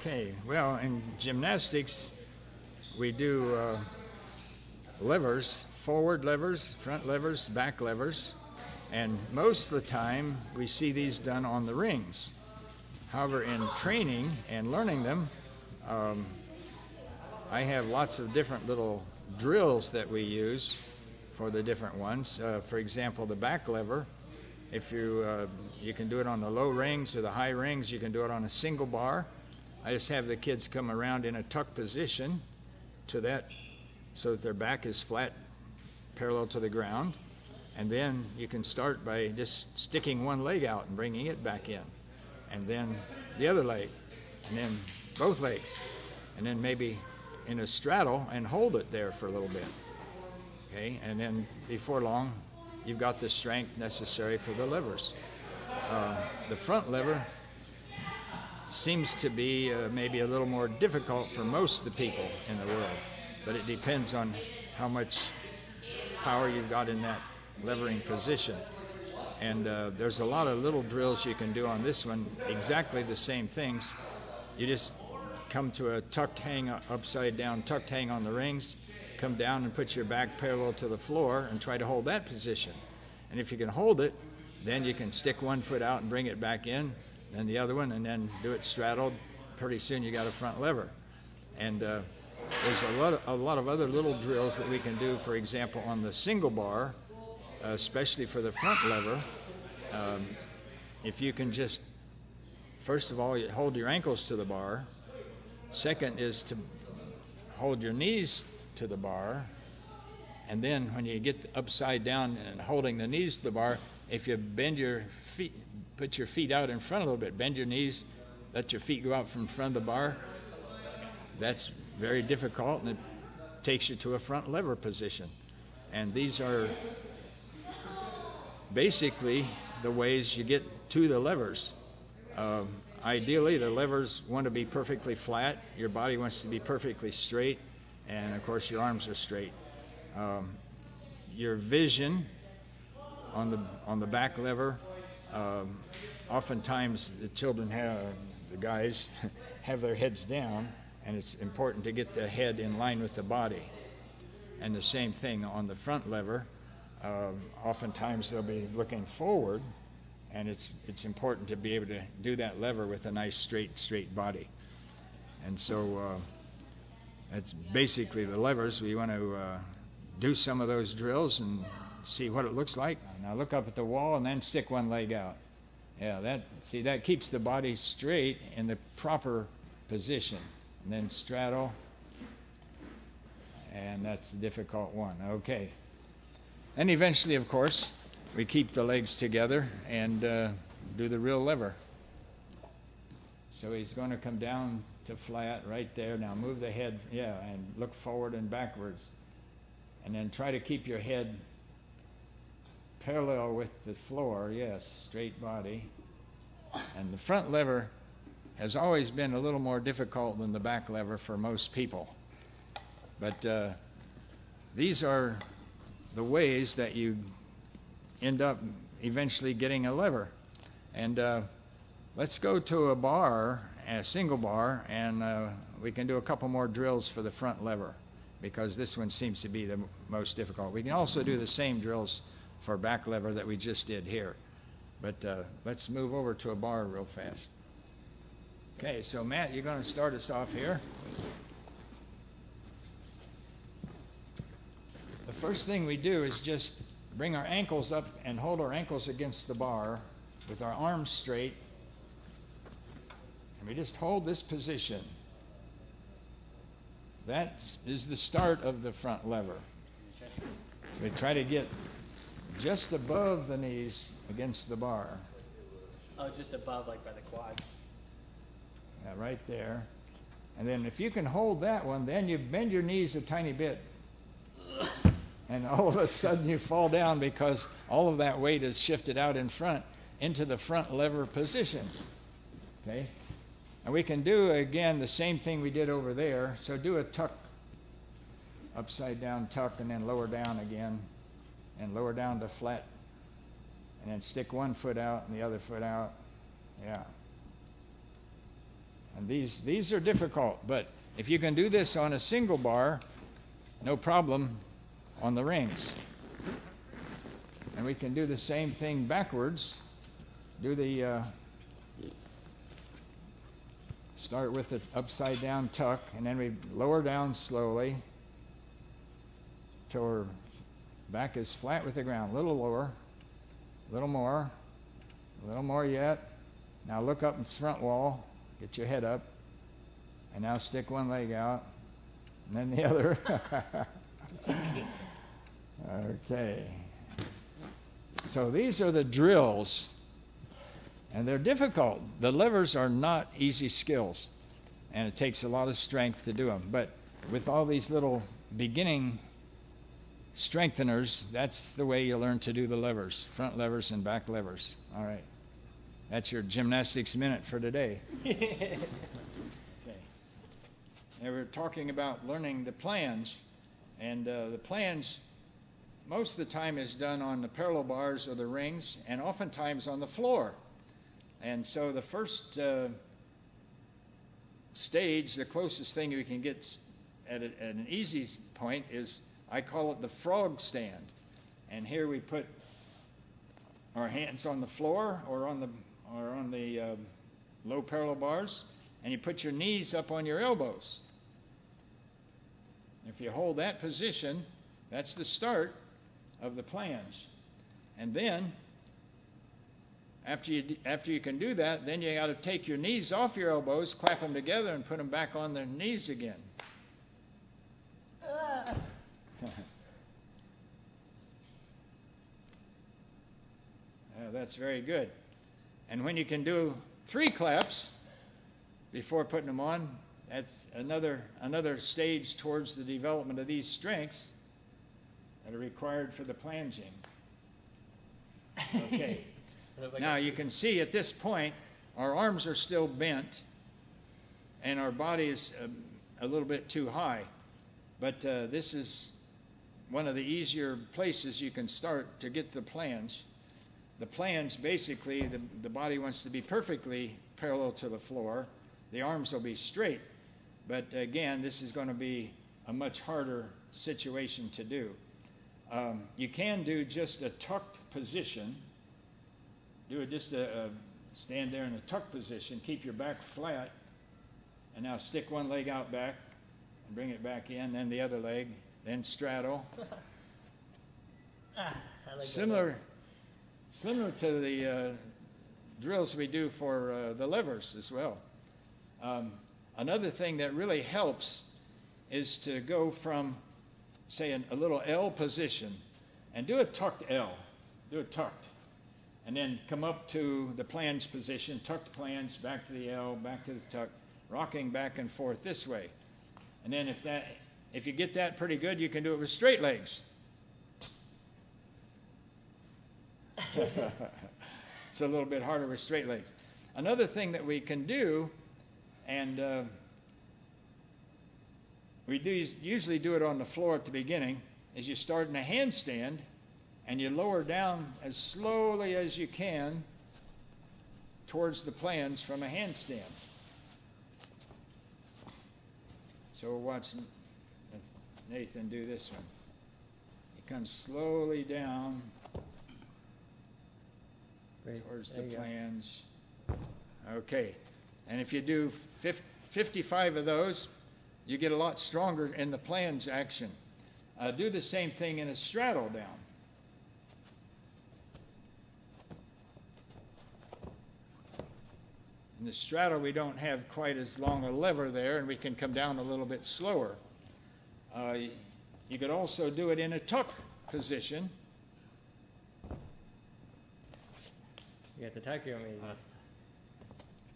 Okay, well, in gymnastics, we do levers, forward levers, front levers, back levers, and most of the time we see these done on the rings. However, in training and learning them, I have lots of different little drills that we use for the different ones. For example, the back lever, if you can do it on the low rings or the high rings, you can do it on a single bar. I just have the kids come around in a tuck position to that so that their back is flat, parallel to the ground. And then you can start by just sticking one leg out and bringing it back in. And then the other leg, and then both legs. And then maybe in a straddle and hold it there for a little bit. Okay, and then before long, you've got the strength necessary for the levers. The front lever seems to be maybe a little more difficult for most of the people in the world, but it depends on how much power you've got in that levering position. And there's a lot of little drills you can do on this one, exactly the same things. You just come to a tucked hang, upside down tucked hang on the rings, come down and put your back parallel to the floor and try to hold that position. And if you can hold it, then you can stick one foot out and bring it back in, then the other one, and then do it straddled. Pretty soon you got a front lever. And there's a lot of other little drills that we can do, for example, on the single bar, especially for the front lever. If you can just, first of all, you hold your ankles to the bar. Second is to hold your knees to the bar. And then when you get upside down and holding the knees to the bar, if you bend your feet, put your feet out in front a little bit, bend your knees, let your feet go out from front of the bar, that's very difficult, and it takes you to a front lever position. And these are basically the ways you get to the levers. Ideally, the levers want to be perfectly flat, your body wants to be perfectly straight, and of course your arms are straight. Your vision on the back lever, oftentimes the children the guys have their heads down, and it's important to get the head in line with the body. And the same thing on the front lever. Oftentimes they'll be looking forward, and it's important to be able to do that lever with a nice straight body. And so that's basically the levers. We want to do some of those drills and see what it looks like. Now look up at the wall and then stick one leg out. Yeah, that keeps the body straight in the proper position. And then straddle, and that's the difficult one. Okay. And eventually, of course, we keep the legs together and do the real lever. So he's going to come down to flat right there. Now move the head, and look forward and backwards. And then try to keep your head parallel with the floor, yes, straight body. And the front lever has always been a little more difficult than the back lever for most people. But these are the ways that you end up eventually getting a lever. And let's go to a bar, a single bar, and we can do a couple more drills for the front lever, because this one seems to be the most difficult. We can also do the same drills for back lever that we just did here. But let's move over to a bar real fast. Okay, so Matt, you're going to start us off here. The first thing we do is just bring our ankles up and hold our ankles against the bar with our arms straight. And we just hold this position. That is the start of the front lever. So we try to get just above the knees against the bar. Oh, just above, like by the quad. Yeah, right there. And then if you can hold that one, then you bend your knees a tiny bit. And all of a sudden you fall down because all of that weight is shifted out in front into the front lever position. Okay? And we can do, again, the same thing we did over there. So do a tuck, upside down tuck, and then lower down again, and lower down to flat. And then stick one foot out and the other foot out. Yeah. And these are difficult, but if you can do this on a single bar, no problem on the rings. And we can do the same thing backwards. Do the start with the upside down tuck, and then we lower down slowly till our back is flat with the ground. A little lower, a little more yet. Now look up in front wall, get your head up, and now stick one leg out, and then the other. Okay. So these are the drills, and they're difficult. The levers are not easy skills, and it takes a lot of strength to do them. But with all these little beginning strengtheners, that's the way you learn to do the levers, front levers and back levers. All right. That's your gymnastics minute for today. Okay. Now we're talking about learning the planche, and the planche most of the time is done on the parallel bars or the rings, and oftentimes on the floor. And so the first stage, the closest thing we can get at an easy point is, I call it the frog stand. And here we put our hands on the floor or on the low parallel bars, and you put your knees up on your elbows. If you hold that position, that's the start of the planche. And then after you can do that, then you got to take your knees off your elbows, clap them together, and put them back on their knees again. That's very good. And when you can do 3 claps before putting them on, that's another stage towards the development of these strengths that are required for the plunging. Okay. Now you can see at this point our arms are still bent and our body is a little bit too high. But this is one of the easier places you can start to get the planche. The planche, basically, the body wants to be perfectly parallel to the floor. The arms will be straight. But again, this is going to be a much harder situation to do. You can do just a tucked position. Do it just stand there in a tucked position. Keep your back flat. And now stick one leg out back and bring it back in. Then the other leg. Then straddle. Similar to the drills we do for the levers as well. Another thing that really helps is to go from, say, a little L position and do a tucked L. Do it tucked. And then come up to the planche position, tucked planche, back to the L, back to the tuck, rocking back and forth this way. And then if you get that pretty good, you can do it with straight legs. It's a little bit harder with straight legs. Another thing that we can do, and we usually do it on the floor at the beginning, is you start in a handstand and you lower down as slowly as you can towards the planche from a handstand. So we're watching Nathan do this one. He comes slowly down towards the planche. Okay. And if you do 55 of those, you get a lot stronger in the planche action. Do the same thing in a straddle down. In the straddle, we don't have quite as long a lever there, and we can come down a little bit slower. You could also do it in a tuck position. You got the tuck here, maybe.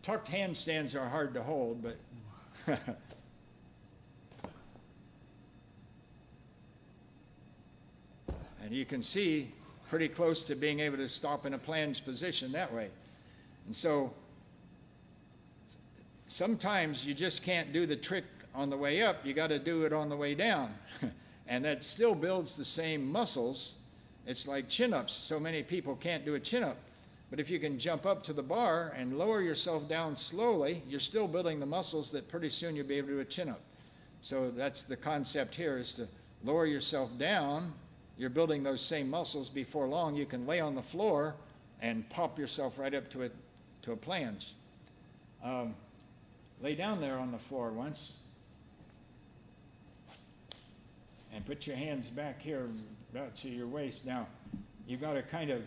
Tucked handstands are hard to hold, but and you can see pretty close to being able to stop in a planche position that way. And so sometimes you just can't do the trick on the way up. You got to do it on the way down. And that still builds the same muscles. It's like chin-ups. So many people can't do a chin-up. But if you can jump up to the bar and lower yourself down slowly, you're still building the muscles that pretty soon you'll be able to do a chin-up. So that's the concept here, is to lower yourself down. You're building those same muscles. Before long, you can lay on the floor and pop yourself right up to a planche. Lay down there on the floor once. And put your hands back here about to your waist. Now, you've got to kind of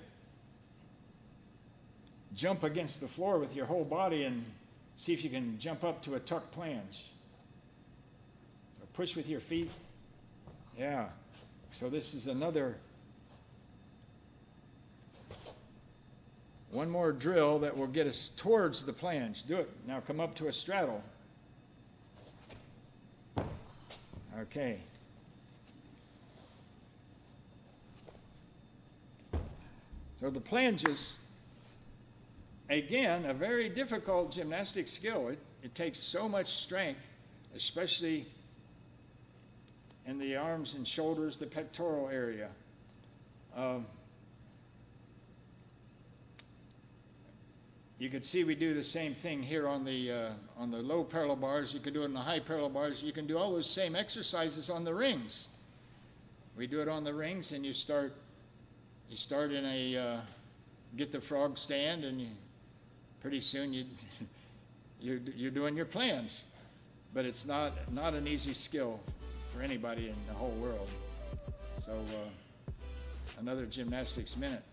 jump against the floor with your whole body and see if you can jump up to a tuck planche. So push with your feet. Yeah. So this is one more drill that will get us towards the planche. Do it. Now come up to a straddle. Okay. So the planches, again, a very difficult gymnastic skill. It takes so much strength, especially in the arms and shoulders, the pectoral area. You can see we do the same thing here on the low parallel bars. You can do it on the high parallel bars. You can do all those same exercises on the rings. We do it on the rings, and you start in a get the frog stand, and pretty soon you're doing your planche. But it's not an easy skill for anybody in the whole world. So another gymnastics minute.